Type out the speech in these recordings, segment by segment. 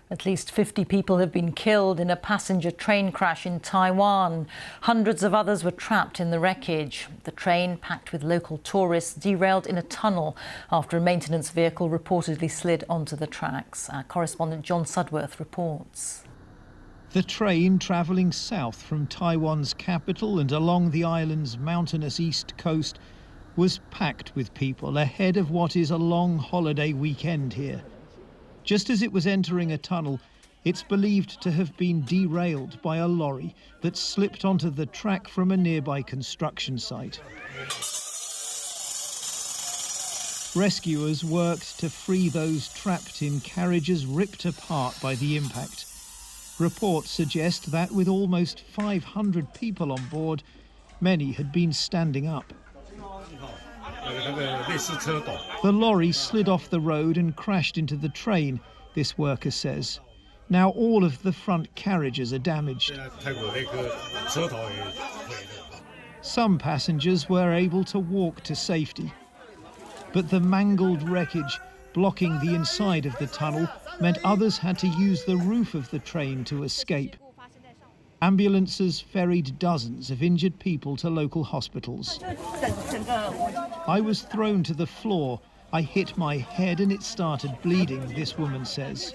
At least 50 people have been killed in a passenger train crash in Taiwan. Hundreds of others were trapped in the wreckage. The train, packed with local tourists, derailed in a tunnel after a maintenance vehicle reportedly slid onto the tracks. Our correspondent John Sudworth reports. The train, travelling south from Taiwan's capital and along the island's mountainous east coast, was packed with people ahead of what is a long holiday weekend here. Just as it was entering a tunnel, it's believed to have been derailed by a lorry that slipped onto the track from a nearby construction site. Rescuers worked to free those trapped in carriages ripped apart by the impact. Reports suggest that with almost 500 people on board, many had been standing up. The lorry slid off the road and crashed into the train, this worker says. Now all of the front carriages are damaged. Some passengers were able to walk to safety. But the mangled wreckage blocking the inside of the tunnel meant others had to use the roof of the train to escape. Ambulances ferried dozens of injured people to local hospitals. I was thrown to the floor. I hit my head and it started bleeding, this woman says.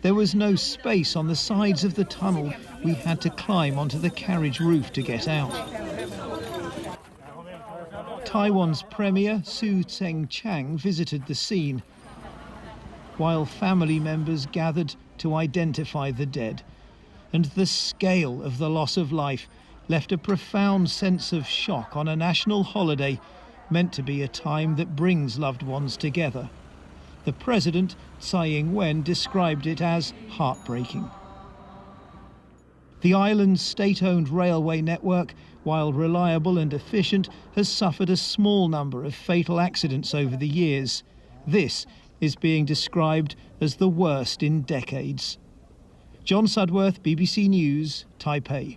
There was no space on the sides of the tunnel. We had to climb onto the carriage roof to get out. Taiwan's Premier, Su Tseng-chang, visited the scene, while family members gathered to identify the dead. And the scale of the loss of life left a profound sense of shock on a national holiday meant to be a time that brings loved ones together. The president, ing-wen, described it as heartbreaking. The island's state-owned railway network, while reliable and efficient, has suffered a small number of fatal accidents over the years. This is being described as the worst in decades. John Sudworth, BBC News, Taipei.